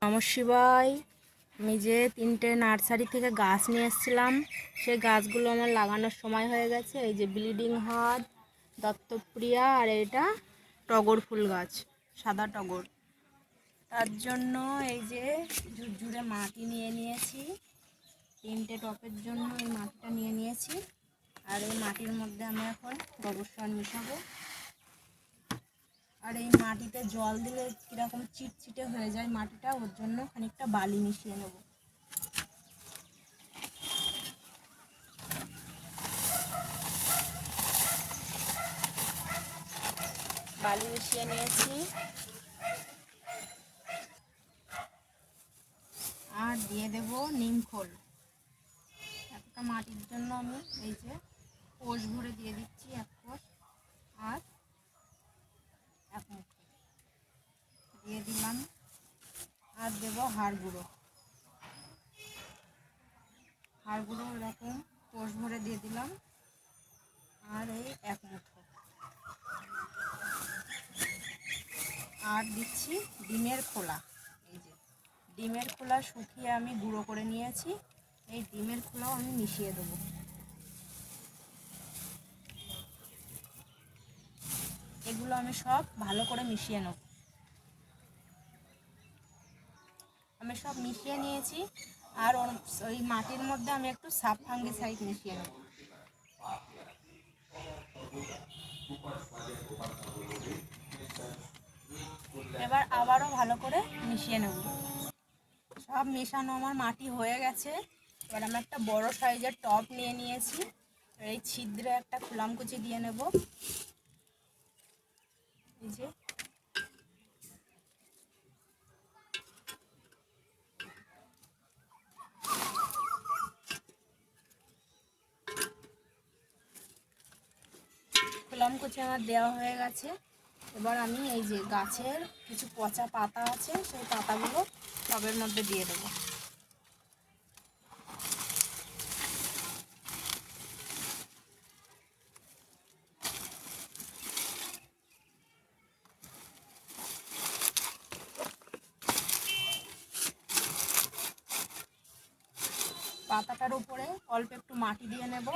নমঃ শিবায়। আমি যে 3টে নার্সারি থেকে গাছ নিয়ে এসেছিলাম, সেই গাছগুলো আমার লাগানোর সময় হয়ে গেছে। এই যে ব্লিডিং হার্ট, দত্তপ্রিয়া, আর এটা টগর ফুল গাছ, সাদা টগর। তার জন্য এই যে ঝুরঝুরে মাটি নিয়ে নিয়েছি। 3টে টপের জন্য এই মাটিটা নিয়ে নিয়েছি। আর এই মাটির মধ্যে আমি এখন গোবর সার মিশাবো। আর এই মাটিতে জল দিলে কীরকম চিটচিটে হয়ে যায় মাটিটা, ওর জন্য খানিকটা বালি মিশিয়ে নেব। বালি মিশিয়ে নিয়েছি। আর দিয়ে দেব নিম খোল। একটা মাটির জন্য আমি এই যে কোষ ভরে দিয়ে দিচ্ছি, 1 কোষ আর 1 মুঠো দিয়ে দিলাম। আর দেব হাড় গুঁড়ো। হাড় গুঁড়ো এরকম কোষ ভরে দিয়ে দিলাম। আর এই 1 মুঠো। আর দিচ্ছি ডিমের খোলা। এই যে ডিমের খোলা শুকিয়ে আমি গুঁড়ো করে নিয়েছি, এই ডিমের খোলাও আমি মিশিয়ে দেবো। এগুলো আমি সব ভালো করে মিশিয়ে নেব। আমি সব মিশিয়ে নিয়েছি। আর ওই মাটির মধ্যে আমি একটু সাব ফাঙ্গিসাইড মিশিয়ে নেব। এবার আবারও ভালো করে মিশিয়ে নেব। সব মেশানো আমার মাটি হয়ে গেছে। এবার আমি একটা বড় সাইজের টব নিয়ে নিয়েছি। এই ছিদ্রে একটা খোলামকুচি দিয়ে নেব। এই যে খোলামকুচি আমার দেওয়া হয়ে গেছে। এবার আমি এই যে গাছের কিছু পচা পাতা আছে, সেই পাতাগুলো টবের মধ্যে দিয়ে দেবো। পাতাটার উপরে অল্প একটু মাটি দিয়ে নেব।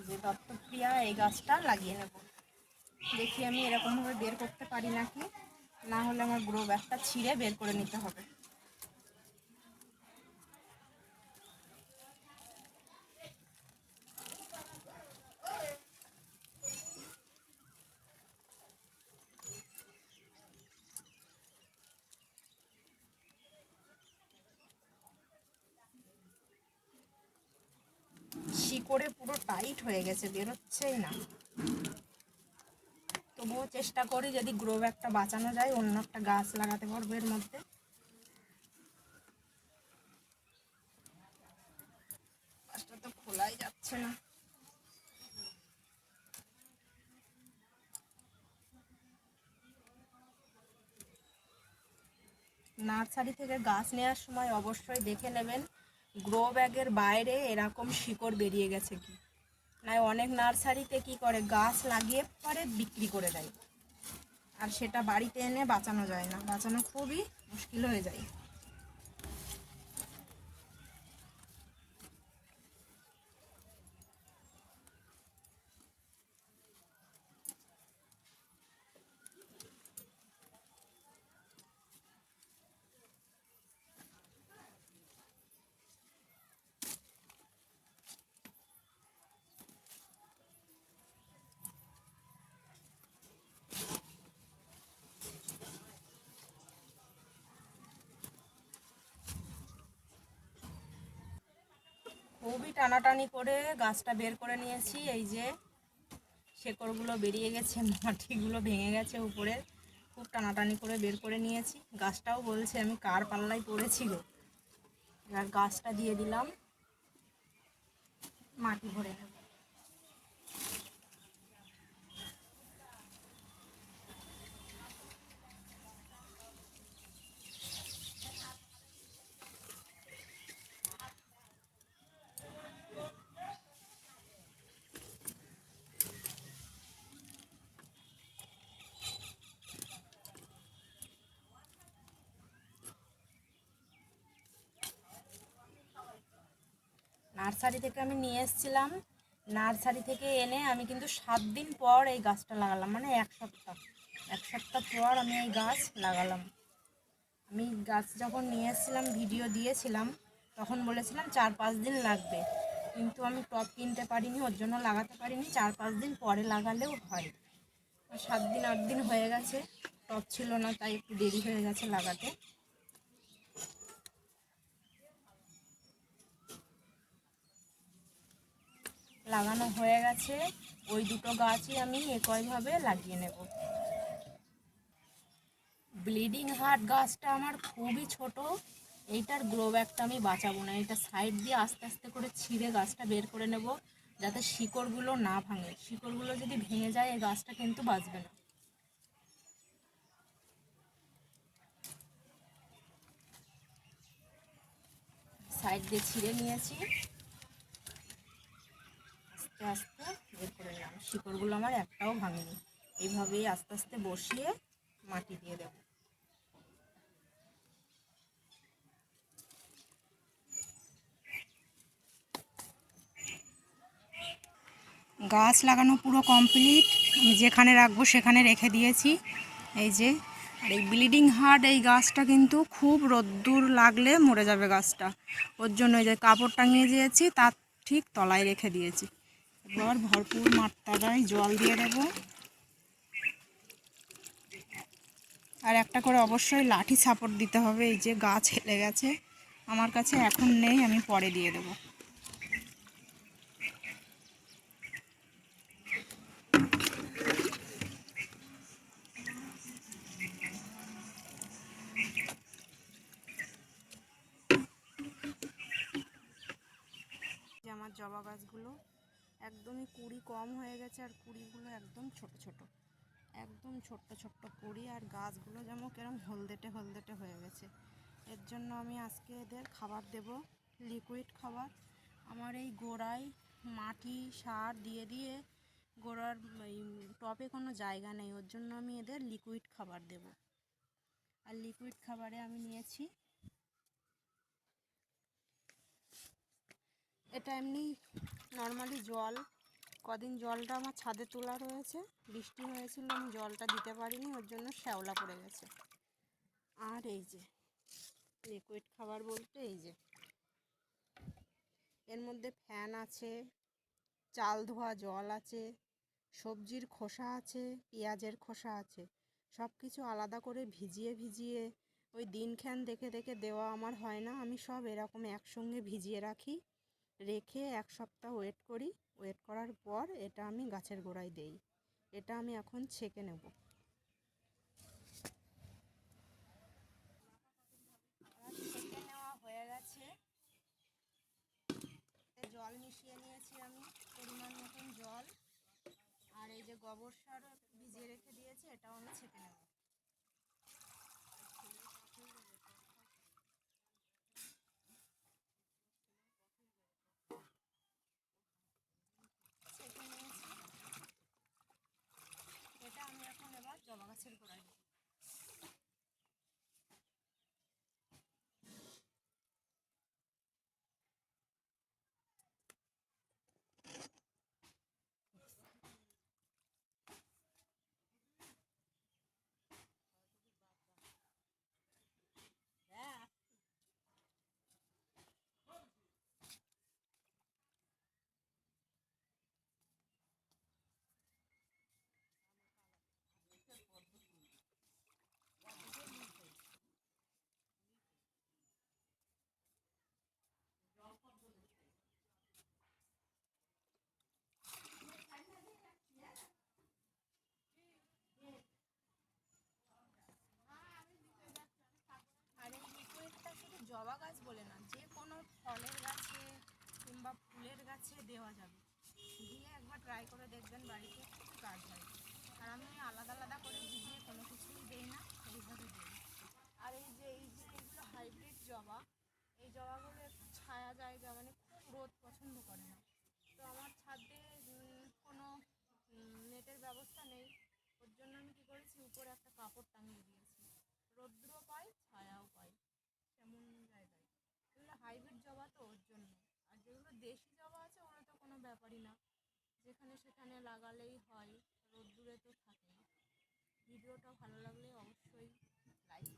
যে দত্তপ্রিয়া এই গাছটা লাগিয়ে নেব। দেখি আমি এরকমভাবে বের করতে পারি নাকি, না হলে আমার গ্রো ব্যাগটা ছিঁড়ে বের করে নিতে হবে। শিকড়ে পুরো টাইট হয়ে গেছে, বেরোচ্ছেই না। তবুও চেষ্টা করি যদি গ্রো ব্যাগটা বাঁচানো যায়, অন্য একটা গাছ লাগাতে পারবো এর মধ্যে। গাছটা তো খোলাই যাচ্ছে না। নার্সারি থেকে গাছ নেওয়ার সময় অবশ্যই দেখে নেবেন গ্রো ব্যাগের বাইরে এরকম শিকড় বেরিয়ে গেছে কি। না অনেক নার্সারিতে কি করে, গাছ লাগিয়ে পরে বিক্রি করে দেয়, আর সেটা বাড়িতে এনে বাঁচানো যায় না, বাঁচানো খুবই মুশকিল হয়ে যায়। খুবই টানাটানি করে গাছটা বের করে নিয়েছি। এই যে শেকড়গুলো বেরিয়ে গেছে, মাটিগুলো ভেঙে গেছে উপরে, খুব টানাটানি করে বের করে নিয়েছি। গাছটাও বলছে আমি কার পাল্লায় পড়েছি গো। এবার গাছটা দিয়ে দিলাম, মাটি ভরে নেব। নার্সারি থেকে আমি নিয়ে এসেছিলাম। নার্সারি থেকে এনে আমি কিন্তু 7 দিন পর এই গাছটা লাগালাম, মানে 1 সপ্তাহ পর আমি এই গাছ লাগালাম। আমি গাছ যখন নিয়ে এসেছিলাম ভিডিও দিয়েছিলাম, তখন বলেছিলাম 4-5 দিন লাগবে, কিন্তু আমি টব কিনতে পারিনি, ওর জন্য লাগাতে পারিনি। 4-5 দিন পরে লাগালেও হয়। 7 দিন 8 দিন হয়ে গেছে, টব ছিল না তাই একটু দেরি হয়ে গেছে লাগাতে। লাগানো হয়ে গেছে, ওই দুটো গাছই আমি একইভাবে লাগিয়ে নেব। ব্লিডিং হার্ট গাছটা আমার খুবই ছোট, এইটার গ্রো ব্যাগটা আমি বাঁচাবো না, এটা সাইড দিয়ে আস্তে আস্তে করে ছিঁড়ে গাছটা বের করে নেব, যাতে শিকড়গুলো না ভাঙে। শিকড়গুলো যদি ভেঙে যায় এই গাছটা কিন্তু বাঁচবে না। সাইড দিয়ে ছিঁড়ে নিয়েছি, আস্তে আস্তে বের করে নিলাম। শিকড়গুলো আমার একটাও ভাঙেনি। এইভাবেই আস্তে আস্তে বসিয়ে মাটি দিয়ে দেব। গাছ লাগানো পুরো কমপ্লিট, আমি যেখানে রাখবো সেখানে রেখে দিয়েছি। এই যে, আর এই ব্লিডিং হার্ট এই গাছটা কিন্তু খুব রোদ্দুর লাগলে মরে যাবে গাছটা, ওর জন্য এই যে কাপড় টাঙিয়ে দিয়েছি, তার ঠিক তলায় রেখে দিয়েছি। এবার ভরপুর মাত্রায় জল দিয়ে দেবো, আর একটা করে অবশ্যই লাঠি সাপোর্ট দিতে হবে। এই যে গাছ হেলে গেছে, আমার কাছে এখন নেই, আমি পরে দিয়ে দেবো। যে আমার জবা গাছগুলো একদমই কুড়ি কম হয়ে গেছে, আর কুড়িগুলো একদম ছোট ছোট, একদম ছোট্ট ছোট্ট কুড়ি, আর গাছগুলো যেমন কেরম হলদেটে হলদেটে হয়ে গেছে। এর জন্য আমি আজকে এদের খাবার দেব, লিকুইড খাবার। আমার এই গোড়ায় মাটি সার দিয়ে দিয়ে গোড়ার এই টবে কোনো জায়গা নেই, ওর জন্য আমি এদের লিকুইড খাবার দেব। আর লিকুইড খাবারে আমি নিয়েছি এটা এমনি নর্মালি জল। কদিন জলটা আমার ছাদে তোলা রয়েছে, বৃষ্টি হয়েছিল, আমি জলটা দিতে পারিনি, ওর জন্য শ্যাওলা পড়ে গেছে। আর এই যে লিকুইড খাবার বলতে এই যে এর মধ্যে ফ্যান আছে, চাল ধোয়া জল আছে, সবজির খোসা আছে, পেঁয়াজের খোসা আছে, সব কিছু আলাদা করে ভিজিয়ে ভিজিয়ে ওই দিনক্ষণ দেখে দেখে দেওয়া আমার হয় না। আমি সব এরকম একসঙ্গে ভিজিয়ে রাখি, রেখে 1 সপ্তাহ ওয়েট করি, ওয়েট করার পর এটা আমি গাছের গোড়ায় দেই। এটা আমি এখন ছেঁকে নেব। ছেঁকে নেওয়া হয়ে গেছে, জল মিশিয়ে নিয়েছি আমি পরিমাণ মতন জল, আর এই যে গোবর সারও ভিজিয়ে রেখে দিয়েছি, এটাও আমি ছেঁকে নেব। ছেঁকে নিয়েছি, এটা আমি এখন এবার জবা গাছের গোড়ায় দেব। আর এই লিকুইডটা শুধু জবা গাছ বলে না, যে কোনো ফলের গাছে কিংবা ফুলের গাছে দেওয়া যাবে, দিয়ে একবার ট্রাই করে দেখবেন, বাড়িতে খুব কাজ হয়। আর আমি আলাদা আলাদা করে ভিজিয়ে কোনো কিছুই দিই না, এইভাবে দিই। আর এই যে এইগুলো হাইব্রিড জবা, এই জবাগুলো একটু ছায়া জায়গা, মানে খুব রোদ পছন্দ করে না। তো আমার ছাদে কোনো নেটের ব্যবস্থা নেই, ওর জন্য আমি কী করেছি, উপরে একটা কাপড় টাঙিয়ে দিয়েছি, রৌদ্রও পাই ছায়াও পাই এমন জায়গায়। এগুলো হাইব্রিড জবা তো ওর জন্য, আর যেগুলো দেশি ব্যাপারই না, যেখানে সেখানে লাগালেই হয়, রোদ্দুরে তো থাকে না। ভিডিওটা ভালো লাগলে অবশ্যই লাইক